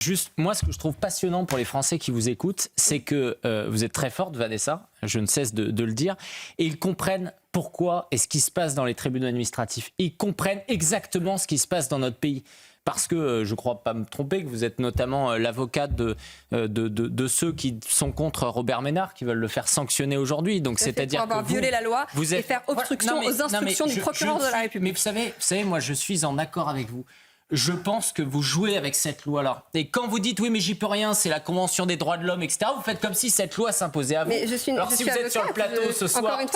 Juste, moi, ce que je trouve passionnant pour les Français qui vous écoutent, c'est que vous êtes très forte, Vanessa, je ne cesse de le dire, et ils comprennent pourquoi et ce qui se passe dans les tribunaux administratifs. Ils comprennent exactement ce qui se passe dans notre pays. Parce que, je ne crois pas me tromper, que vous êtes notamment l'avocate de ceux qui sont contre Robert Ménard, qui veulent le faire sanctionner aujourd'hui. Donc, c'est-à-dire pour avoir violé la loi et faire obstruction aux instructions du procureur de la République. Mais vous savez, moi, je suis en accord avec vous. Je pense que vous jouez avec cette loi-là. Et quand vous dites oui, mais j'y peux rien, c'est la Convention des droits de l'homme, etc., vous faites comme si cette loi s'imposait à vous. Mais Alors si vous êtes sur le plateau ce soir, y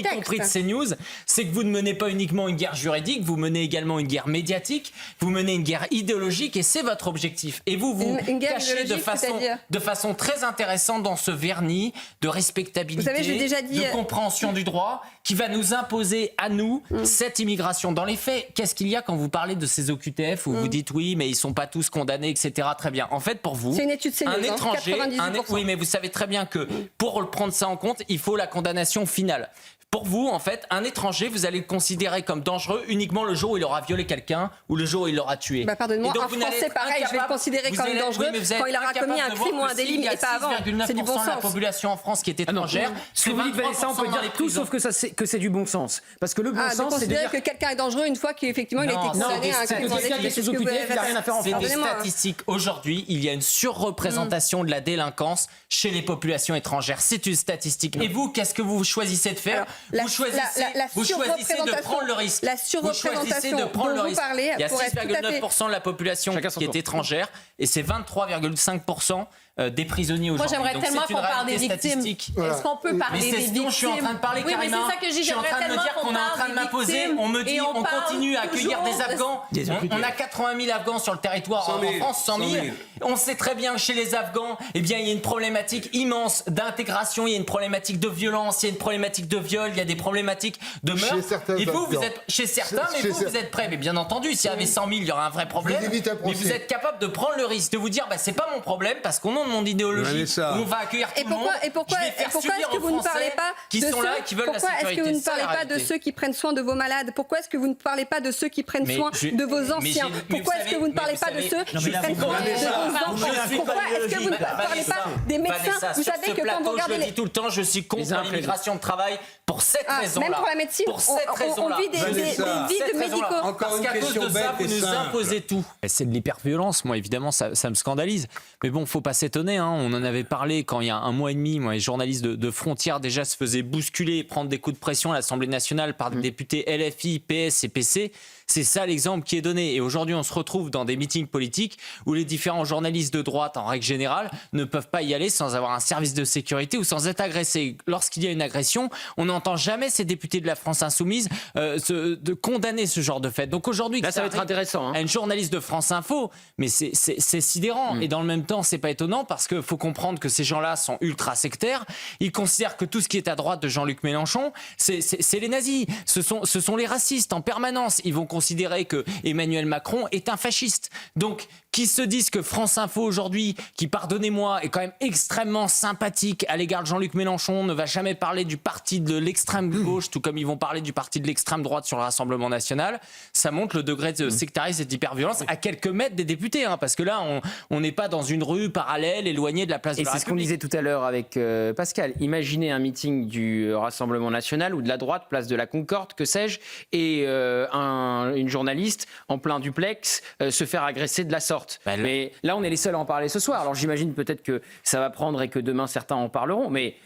compris de CNews, c'est que vous ne menez pas uniquement une guerre juridique, vous menez également une guerre médiatique, vous menez une guerre idéologique, et c'est votre objectif. Et vous cachez de façon très intéressante dans ce vernis de respectabilité, vous savez, j'ai déjà dit... de compréhension du droit, qui va nous imposer à nous cette immigration. Dans les faits, qu'est-ce qu'il y a quand vous parlez de ces OQTF où vous dites oui, mais ils sont pas tous condamnés, etc. Très bien. En fait, pour vous, c'est une étude CNews, un étranger, 98%. oui, mais vous savez très bien que pour prendre ça en compte, il faut la condamnation finale. Pour vous, en fait, un étranger, vous allez le considérer comme dangereux uniquement le jour où il aura violé quelqu'un ou le jour où il l'aura tué. Pardonnez-moi, un Français pareil, je vais le considérer comme dangereux quand il aura commis un crime ou un délit, mais pas avant. C'est du bon sens. La population en France qui est étrangère. Ce que vous dites, Vanessa, on peut dire tout sauf que c'est du bon sens. Parce que le bon sens, c'est de dire que quelqu'un est dangereux une fois qu'effectivement il a été condamné à un crime ou un délit. C'est des statistiques. Aujourd'hui, il y a une surreprésentation de la délinquance chez les populations étrangères. C'est une statistique. Et vous, qu'est-ce que vous choisissez de faire? Vous choisissez de prendre le risque. La surreprésentation dont vous parlez, il y a 6,9% de la population qui est étrangère et c'est 23,5% des prisonniers aujourd'hui. Moi, j'aimerais tellement qu'on parle des victimes. Est-ce qu'on peut parler des victimes? Je suis en train de parler, Karima. Oui, mais c'est ça que je dis. Je suis en train de me dire qu'on est en train de m'imposer. On me dit, on continue à accueillir des Afghans. On a 80 000 Afghans sur le territoire en France, 100 000. On sait très bien que chez les Afghans, eh bien, il y a une problématique immense d'intégration, il y a une problématique de violence, il y a une problématique de viol, il y a des problématiques de meurtre. Et vous êtes chez certains, mais vous êtes prêts. Mais bien entendu, s'il y avait 100 000, il y aurait un vrai problème. Mais vous êtes capable de prendre le risque de vous dire, c'est pas mon problème parce qu'au nom de mon idéologie, on va accueillir tout le monde. Et pourquoi est-ce que vous ne parlez pas qui sont là et qui veulent la sécurité? Pourquoi est-ce que vous ne parlez pas de ceux qui prennent soin de vos malades? Pourquoi est-ce que vous ne parlez pas de ceux qui prennent soin de vos anciens? Pourquoi est-ce que vous ne parlez pas de ceux qui prennent soin de vos enfants? Pourquoi est-ce que vous ne parlez pas des médecins? Vous savez que quand vous regardez je le dis tout le temps, je suis contre l'immigration de travail pour cette raison-là. Même pour la médecine, on vit des vies de médicaux. Encore une question de ça, bête vous et nous simple. imposez tout. C'est de l'hyperviolence, moi évidemment ça me scandalise. Mais bon, faut pas s'étonner, on en avait parlé quand il y a un mois et demi, les journalistes de Frontières déjà se faisaient bousculer et prendre des coups de pression à l'Assemblée nationale par des députés LFI, PS et PC. C'est ça l'exemple qui est donné. Et aujourd'hui, on se retrouve dans des meetings politiques où les différents journalistes de droite, en règle générale, ne peuvent pas y aller sans avoir un service de sécurité ou sans être agressés. Lorsqu'il y a une agression, on n'entend jamais ces députés de la France insoumise de condamner ce genre de fait. Donc aujourd'hui, là, ça va être intéressant. Un journaliste de France Info, mais c'est sidérant. Et dans le même temps, c'est pas étonnant parce qu'il faut comprendre que ces gens-là sont ultra sectaires. Ils considèrent que tout ce qui est à droite de Jean-Luc Mélenchon, c'est les nazis. Ce sont les racistes en permanence. Ils vont considérer que Emmanuel Macron est un fasciste. Donc, qui se disent que France Info aujourd'hui, qui, pardonnez-moi, est quand même extrêmement sympathique à l'égard de Jean-Luc Mélenchon, ne va jamais parler du parti de l'extrême gauche, tout comme ils vont parler du parti de l'extrême droite sur le Rassemblement national, ça montre le degré de sectarisme et d'hyperviolence à quelques mètres des députés, parce que là, on n'est pas dans une rue parallèle, éloigne de la place de la République. Et c'est ce qu'on disait tout à l'heure avec Pascal. Imaginez un meeting du Rassemblement national ou de la droite, place de la Concorde, que sais-je, et une journaliste en plein duplex se faire agresser de la sorte. Mais là, on est les seuls à en parler ce soir. Alors j'imagine peut-être que ça va prendre et que demain certains en parleront, mais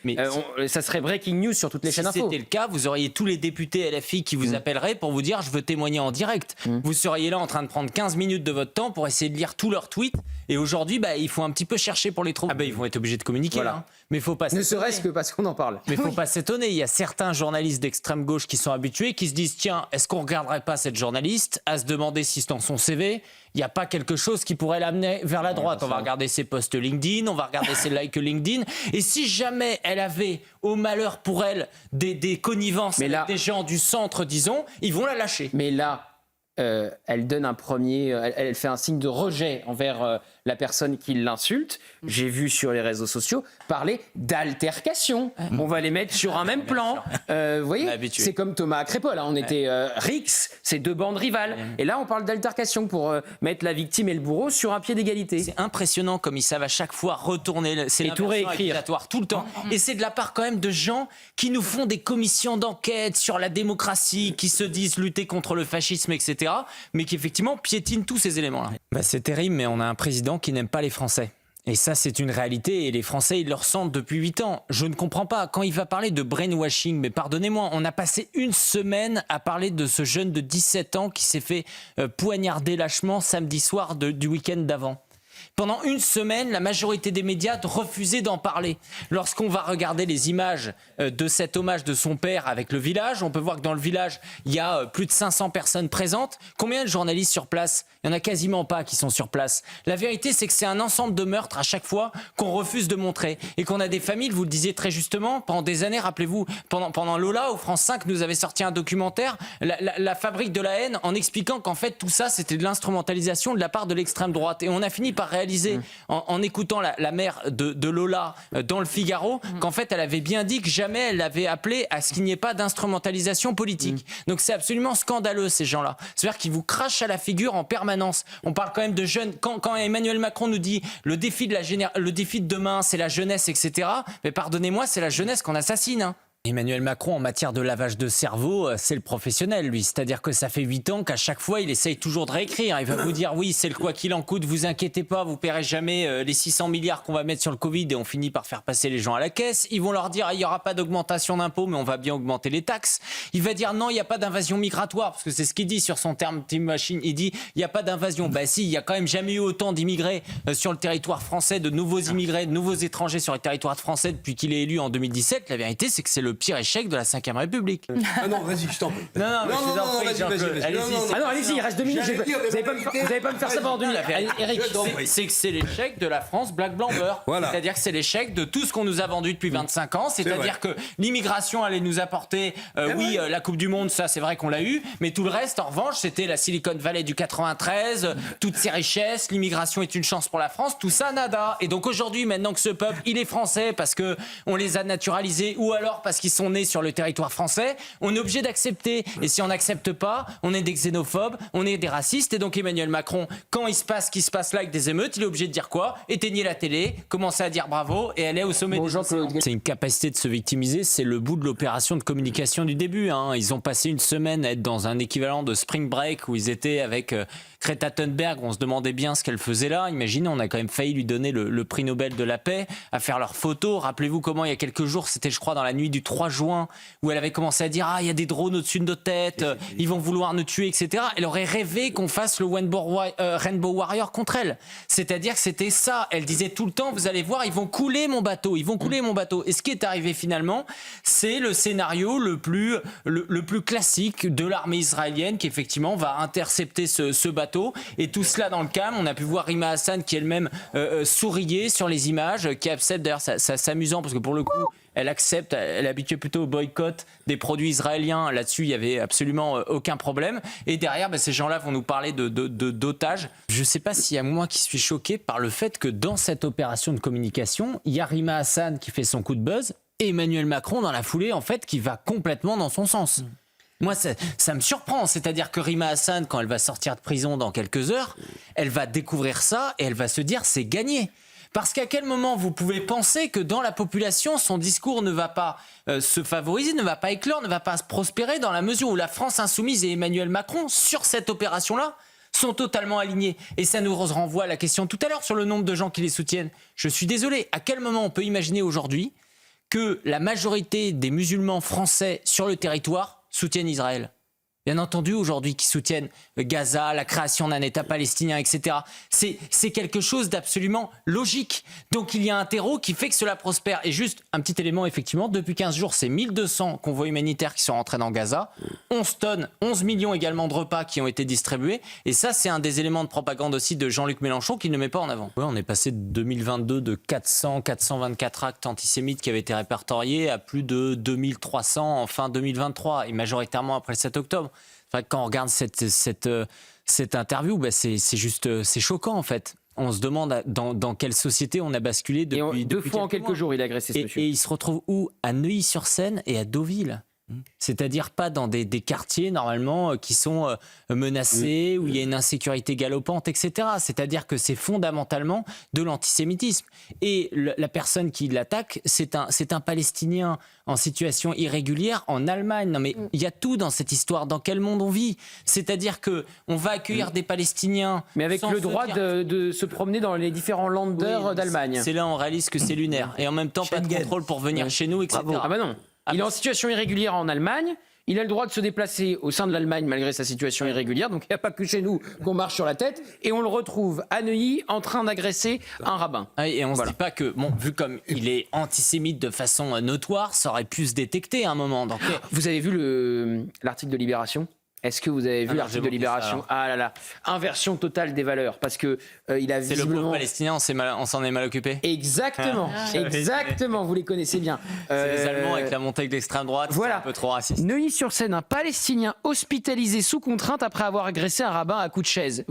ça serait breaking news sur toutes les chaînes info. Si c'était le cas, vous auriez tous les députés LFI qui vous appelleraient pour vous dire « je veux témoigner en direct ». Vous seriez là en train de prendre 15 minutes de votre temps pour essayer de lire tous leurs tweets. Et aujourd'hui, il faut un petit peu chercher pour les trouver. Ils vont être obligés de communiquer. Voilà. Mais faut pas ne serait-ce que parce qu'on en parle. Mais il ne faut pas s'étonner. Il y a certains journalistes d'extrême gauche qui sont habitués, qui se disent « tiens, est-ce qu'on ne regarderait pas cette journaliste ?» à se demander si dans son CV, il n'y a pas quelque chose qui pourrait l'amener vers la droite. On va regarder ses posts LinkedIn, on va regarder ses likes LinkedIn. Et si jamais elle avait, au malheur pour elle, des connivences avec des gens du centre, disons, ils vont la lâcher. Mais là, elle donne elle fait un signe de rejet envers la personne qui l'insulte. J'ai vu sur les réseaux sociaux parler d'altercation. On va les mettre sur un même plan. Vous voyez, c'est comme Thomas Crépol. On était Rix, c'est 2 bandes rivales. Et là, on parle d'altercation pour mettre la victime et le bourreau sur un pied d'égalité. C'est impressionnant comme ils savent à chaque fois retourner. C'est tout réécrire tout le temps. Et c'est de la part quand même de gens qui nous font des commissions d'enquête sur la démocratie, qui se disent lutter contre le fascisme, etc., mais qui effectivement piétinent tous ces éléments-là. C'est terrible, mais on a un président qui n'aime pas les Français. Et ça, c'est une réalité, et les Français, ils le ressentent depuis 8 ans. Je ne comprends pas, quand il va parler de brainwashing, mais pardonnez-moi, on a passé une semaine à parler de ce jeune de 17 ans qui s'est fait poignarder lâchement samedi soir du week-end d'avant. Pendant une semaine, la majorité des médias refusaient d'en parler. Lorsqu'on va regarder les images de cet hommage de son père avec le village, on peut voir que dans le village, il y a plus de 500 personnes présentes. Combien de journalistes sur place ? Il n'y en a quasiment pas qui sont sur place. La vérité, c'est que c'est un ensemble de meurtres à chaque fois qu'on refuse de montrer. Et qu'on a des familles, vous le disiez très justement, pendant des années, rappelez-vous, pendant Lola, au France 5, nous avait sorti un documentaire, la fabrique de la haine, en expliquant qu'en fait, tout ça, c'était de l'instrumentalisation de la part de l'extrême droite. Et on a fini par réaliser, en écoutant la mère de Lola dans le Figaro, qu'en fait, elle avait bien dit que jamais elle avait appelé à ce qu'il n'y ait pas d'instrumentalisation politique. Donc c'est absolument scandaleux, ces gens-là. C'est-à-dire qu'ils vous crachent à la figure en permanence. On parle quand même de jeunes. Quand Emmanuel Macron nous dit le défi de demain, c'est la jeunesse, etc., mais pardonnez-moi, c'est la jeunesse qu'on assassine, hein. Emmanuel Macron, en matière de lavage de cerveau, c'est le professionnel, lui. C'est-à-dire que ça fait 8 ans qu'à chaque fois, il essaye toujours de réécrire. Il va vous dire, oui, c'est le quoi qu'il en coûte, vous inquiétez pas, vous paierez jamais les 600 milliards qu'on va mettre sur le Covid et on finit par faire passer les gens à la caisse. Ils vont leur dire, il n'y aura pas d'augmentation d'impôts, mais on va bien augmenter les taxes. Il va dire, non, il n'y a pas d'invasion migratoire, parce que c'est ce qu'il dit sur son terme Team Machine. Il dit, il n'y a pas d'invasion. Bah si, il n'y a quand même jamais eu autant d'immigrés sur le territoire français, de nouveaux immigrés, de nouveaux étrangers sur le territoire français depuis qu'il est élu en 2017. La vérité, c'est que c'est le pire échec de la 5e République. Ah non, vas-y, je t'en prie. Non, vas-y. Ah non, allez-y, il reste 2 minutes. Vous n'allez pas me faire ça pendant 2 minutes. Eric, c'est que c'est l'échec de la France black blanc beurre. Voilà. C'est-à-dire que c'est l'échec de tout ce qu'on nous a vendu depuis 25 ans. C'est-à-dire que l'immigration allait nous apporter, la Coupe du Monde, ça c'est vrai qu'on l'a eu, mais tout le reste, en revanche, c'était la Silicon Valley du 93, toutes ces richesses, l'immigration est une chance pour la France, tout ça, nada. Et donc aujourd'hui, maintenant que ce peuple, il est français parce que on les a naturalisés ou alors parce qu'ils sont nés sur le territoire français, on est obligé d'accepter. Et si on n'accepte pas, on est des xénophobes, on est des racistes. Et donc Emmanuel Macron, quand il se passe ce qui se passe là avec des émeutes, il est obligé de dire quoi ? Éteignez la télé, commencez à dire bravo et aller au sommet des océans. C'est une capacité de se victimiser, c'est le bout de l'opération de communication du début, hein. Ils ont passé une semaine à être dans un équivalent de Spring Break où ils étaient avec Greta Thunberg, on se demandait bien ce qu'elle faisait là. Imaginez, on a quand même failli lui donner le prix Nobel de la paix, à faire leurs photos. Rappelez-vous comment il y a quelques jours, c'était je crois dans la nuit du 3 juin, où elle avait commencé à dire « Ah, il y a des drones au-dessus de nos têtes, ils vont vouloir nous tuer, etc. » Elle aurait rêvé qu'on fasse le Rainbow Warrior contre elle. C'est-à-dire que c'était ça. Elle disait tout le temps « Vous allez voir, ils vont couler mon bateau, ils vont couler mon bateau. » Et ce qui est arrivé finalement, c'est le scénario le plus classique de l'armée israélienne qui effectivement va intercepter ce bateau. Et tout cela dans le calme. On a pu voir Rima Hassan qui elle-même souriait sur les images, qui accepte, d'ailleurs c'est amusant parce que pour le coup elle accepte, elle est habituée plutôt au boycott des produits israéliens. Là-dessus, il n'y avait absolument aucun problème. Et derrière, ces gens-là vont nous parler d'otages. Je ne sais pas s'il y a moi qui suis choqué par le fait que dans cette opération de communication, il y a Rima Hassan qui fait son coup de buzz et Emmanuel Macron dans la foulée, en fait, qui va complètement dans son sens. Moi, ça me surprend. C'est-à-dire que Rima Hassan, quand elle va sortir de prison dans quelques heures, elle va découvrir ça et elle va se dire c'est gagné. Parce qu'à quel moment vous pouvez penser que dans la population, son discours ne va pas se favoriser, ne va pas éclore, ne va pas prospérer dans la mesure où la France insoumise et Emmanuel Macron, sur cette opération-là, sont totalement alignés. Et ça nous renvoie à la question tout à l'heure sur le nombre de gens qui les soutiennent. Je suis désolé, à quel moment on peut imaginer aujourd'hui que la majorité des musulmans français sur le territoire soutiennent Israël ? Bien entendu, aujourd'hui, qui soutiennent Gaza, la création d'un État palestinien, etc. C'est quelque chose d'absolument logique. Donc, il y a un terreau qui fait que cela prospère. Et juste un petit élément, effectivement, depuis 15 jours, c'est 1200 convois humanitaires qui sont rentrés dans Gaza, 11 tonnes, 11 millions également de repas qui ont été distribués. Et ça, c'est un des éléments de propagande aussi de Jean-Luc Mélenchon qu'il ne met pas en avant. Ouais, on est passé de 2022 de 424 actes antisémites qui avaient été répertoriés à plus de 2300 en fin 2023, et majoritairement après le 7 octobre. quand on regarde cette interview, c'est choquant en fait. On se demande dans quelle société on a basculé depuis 2 fois en quelques jours, il a agressé ce monsieur. Et il se retrouve où? À Neuilly-sur-Seine et à Deauville. C'est-à-dire pas dans des quartiers normalement qui sont menacés, où il y a une insécurité galopante, etc. C'est-à-dire que c'est fondamentalement de l'antisémitisme. Et la personne qui l'attaque, c'est un Palestinien en situation irrégulière en Allemagne. Non mais il y a tout dans cette histoire. Dans quel monde on vit? C'est-à-dire que on va accueillir des Palestiniens, mais avec le droit de se promener dans les différents Länder d'Allemagne. C'est là on réalise que c'est lunaire. Et en même temps, pas de contrôle pour venir chez nous, etc. Ah bah non. Il est en situation irrégulière en Allemagne. Il a le droit de se déplacer au sein de l'Allemagne malgré sa situation irrégulière. Donc il n'y a pas que chez nous qu'on marche sur la tête. Et on le retrouve à Neuilly en train d'agresser un rabbin. Et on ne se dit pas que, vu comme il est antisémite de façon notoire, ça aurait pu se détecter à un moment. Donc, vous avez vu l'article de Libération ? Est-ce que vous avez vu l'article de Libération ? Ah là là, inversion totale des valeurs, parce que il a visiblement... C'est le pauvre palestinien, on s'en est mal occupé. Exactement, exactement, vous les connaissez bien. C'est les Allemands avec la montée de l'extrême droite, voilà. C'est un peu trop raciste. Neuilly-sur-Seine, un Palestinien hospitalisé sous contrainte après avoir agressé un rabbin à coups de chaise.